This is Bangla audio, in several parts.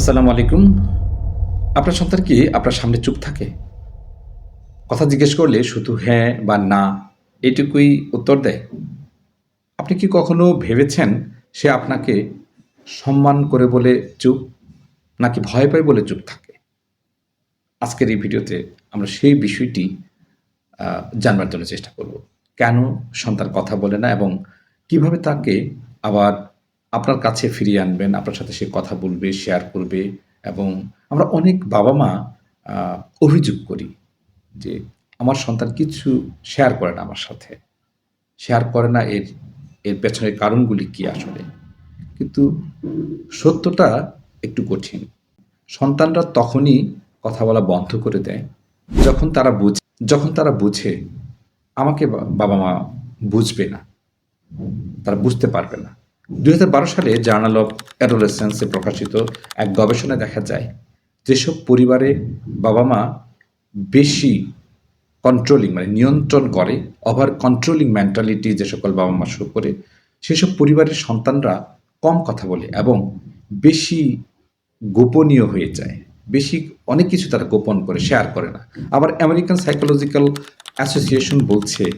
আসসালামু আলাইকুম। আপনার সন্তান কি আপনার সামনে চুপ থাকে? কথা জিজ্ঞেস করলে শুধু হ্যাঁ বা না এটুকুই উত্তর দেয়? আপনি কি কখনো ভেবেছেন সে আপনাকে সম্মান করে বলে চুপ, নাকি ভয় পায় বলে চুপ থাকে? আজকের এই ভিডিওতে আমরা সেই বিষয়টি জানবার জন্য চেষ্টা করব। কেন সন্তান কথা বলে না এবং কিভাবে তাকে আবার আপনার কাছে ফিরিয়ে আনবেন, আপনার সাথে সে কথা বলবে, শেয়ার করবে এবং আমরা অনেক বাবা-মা আ অভিযোগ করি যে, "আমার সন্তান কিছু শেয়ার করে না আমার সাথে। শেয়ার করে না এর পেছনের কারণগুলি কি আসলে?" কিন্তু সত্যটা একটু কঠিন। সন্তানরা তখনই কথা বলা বন্ধ করে দেয়, যখন তারা বুঝে আমাকে বাবা-মা বুঝবে না। তারা বুঝতে পারবে না। ২০১২ সালে জার্নাল অফ অ্যাডোলেসেন্স এ প্রকাশিত এক গবেষণায় দেখা যায়, যেসব পরিবারে বাবা-মা বেশি কন্ট্রোলিং মানে নিয়ন্ত্রণ করে, ওভার কন্ট্রোলিং মেন্টালিটি যে সকল বাবা-মা শো করে, সেসব পরিবারের সন্তানরা কম কথা বলে এবং বেশি গোপনীয় হয়ে যায়। বেশি অনেক কিছু তারা গোপন করে, শেয়ার করে না। আবার আমেরিকান সাইকোলজিক্যাল অ্যাসোসিয়েশন বলছে,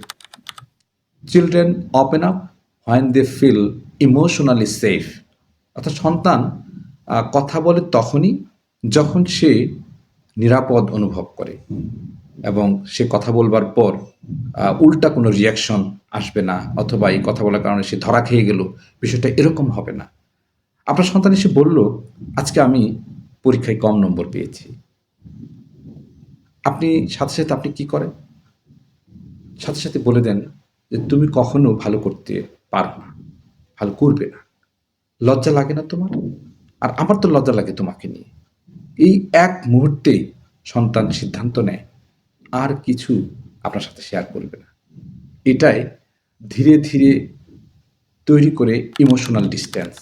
children open up when they feel emotionally safe. অর্থাৎ সন্তান কথা বলে তখনই যখন সে নিরাপদ অনুভব করে এবং সে কথা বলবার পর উল্টা কোনো রিয়াকশন আসবে না, অথবা এই কথা বলার কারণে সে ধরা খেয়ে গেল, বিষয়টা এরকম হবে না। আপনার সন্তান এসে বলল, আজকে আমি পরীক্ষায় কম নম্বর পেয়েছি। আপনি সাথে সাথে আপনি কি করেন? সাথে সাথে বলে দেন যে, তুমি কখনো ভালো করতে পারো না, ভালো করবে না। লজ্জা লাগে না তোমার? আর আমার তো লজ্জা লাগে তোমাকে নিয়ে। এই এক মুহূর্তেই সন্তান সিদ্ধান্ত নেয় আর কিছু আপনার সাথে শেয়ার করবে না। এটাই ধীরে ধীরে তৈরি করে ইমোশনাল ডিসট্যান্স।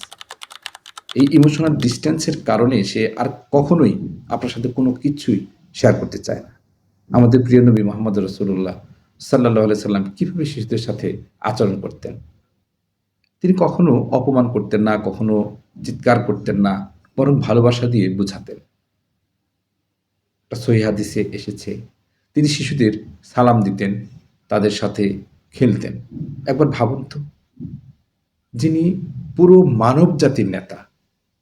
এই ইমোশনাল ডিসট্যান্সের কারণে সে আর কখনোই আপনার সাথে কোনো কিছুই শেয়ার করতে চায় না। আমাদের প্রিয় নবী মোহাম্মদ রাসূলুল্লাহ সাল্লাল্লাহু আলাইহি সাল্লাম কিভাবে শিশুদের সাথে আচরণ করতেন? তিনি কখনো অপমান করতেন না, কখনো চিৎকার করতেন না, বরং ভালোবাসা দিয়ে বুঝাতেন। একটা সহিহ হাদিসে এসেছে, তিনি শিশুদের সালাম দিতেন, তাদের সাথে খেলতেন। একবার ভাবুন তো, যিনি পুরো মানব জাতির নেতা,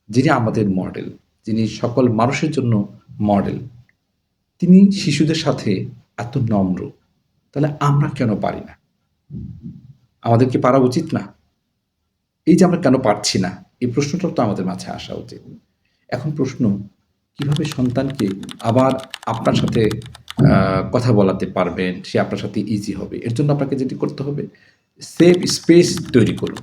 যিনি আমাদের মডেল, যিনি সকল মানুষের জন্য মডেল, তিনি শিশুদের সাথে এত নম্র। তাহলে আমরা কেন পারি না? আমাদের কি পারা উচিত না? এই যে আমরা কেন পারছি না, এই প্রশ্নটাও তো আমাদের মাঝে আসা উচিত। এখন প্রশ্ন, কিভাবে সন্তানকে আবার আপনার সাথে কথা বলাতে পারবেন, সে আপনার সাথে ইজি হবে? এর জন্য আপনাকে যেটি করতে হবে, সেফ স্পেস তৈরি করুন।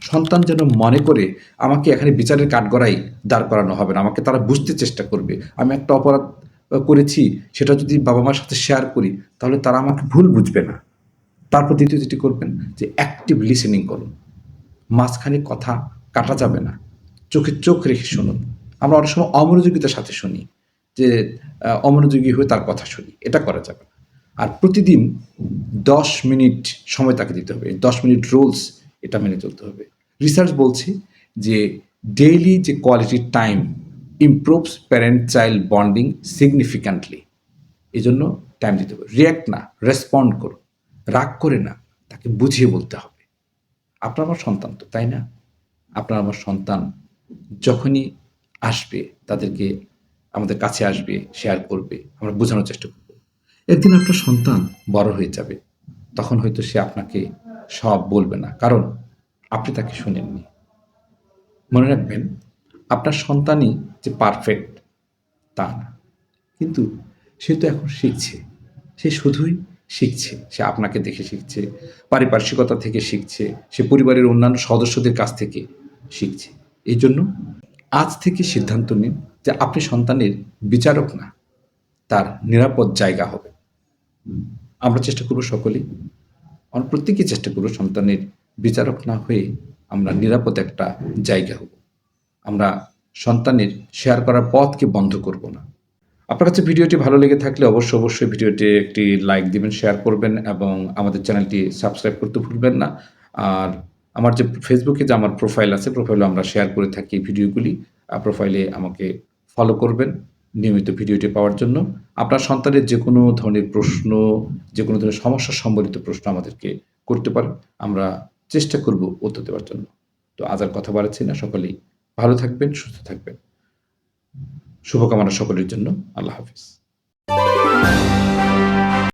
সন্তান যেন মনে করে আমাকে এখানে বিচারের কাঠগড়ায় দাঁড় করানো হবে না। আমাকে তারা বুঝতে চেষ্টা করবে। আমি একটা অপরাধ করেছি, সেটা যদি বাবা-মার সাথে শেয়ার করি, তাহলে তারা আমাকে ভুল বুঝবে না। তারপর দ্বিতীয় যেটি করবেন যে অ্যাক্টিভ লিসেনিং করুন। মাঝখানে কথা কাটা যাবে না। চোখে চোখ রেখে শুনুন। আমরা অনেক সময় অমনোযোগিতার সাথে শুনি যে অমনোযোগী হয়ে তার কথা শুনি। এটা করা যাবে না। আর প্রতিদিন ১০ মিনিট সময় তাকে দিতে হবে। ১০ মিনিট রুলস, এটা মেনে চলতে হবে। রিসার্চ বলছে যে ডেইলি যে quality time improves parent child bonding significantly. এজন্য টাইম দিতে হবে। রিঅ্যাক্ট না, রেসপন্ড করুন। রাগ করে না, তাকে বুঝিয়ে বলতে হবে। আপনার আমার সন্তান তো, তাই না? আপনার আমার সন্তান যখনই আসবে, তাদেরকে আমাদের কাছে আসবে, শেয়ার করবে, আমরা বোঝানোর চেষ্টা করব। একদিন আপনার সন্তান বড় হয়ে যাবে। তখন হয়তো সে আপনাকে সব বলবে না। কারণ আপনি তাকে শোনেননি। মনে রাখবেন, আপনার সন্তানই যে পারফেক্ট তা না। কিন্তু সে তো এখন শিখছে। সে শুধুই শিখছে। সে আপনাকে দেখে শিখছে, পারিপার্শ্বিকতা থেকে শিখছে, সে পরিবারের অন্যান্য সদস্যদের কাছ থেকে শিখছে। এইজন্য আজ থেকে সিদ্ধান্ত নিন যে আপনি সন্তানের বিচারক না, তার নিরাপদ জায়গা হবেন। আমরা চেষ্টা করব সকলেই, আমরা প্রত্যেকেই চেষ্টা করব সন্তানের বিচারক না হয়ে আমরা নিরাপদ একটা জায়গা হব। আমরা সন্তানের শেয়ার করার পথকে বন্ধ করব না। আপনার কাছে ভিডিওটি ভালো লেগে থাকলে অবশ্যই ভিডিওটি একটি লাইক দিবেন, শেয়ার করবেন এবং আমাদের চ্যানেলটি সাবস্ক্রাইব করতে ভুলবেন না। আর আমার যে ফেসবুকে যে আমার প্রোফাইল আছে, প্রোফাইলে আমরা শেয়ার করে থাকি ভিডিওগুলি। প্রোফাইলে আমাকে ফলো করবেন নিয়মিত ভিডিওটি পাওয়ার জন্য। আপনার সন্তানের যে কোনো ধরনের প্রশ্ন, যে কোনো ধরনের সমস্যা সম্বলিত প্রশ্ন আমাদেরকে করতে পারেন। আমরা চেষ্টা করব উত্তর দেওয়ার জন্য। তো আজ আর কথা বাড়াচ্ছি না। সকলেই ভালো থাকবেন, সুস্থ থাকবেন। শুভকামনা সকলের জন্য। আল্লাহ হাফেজ।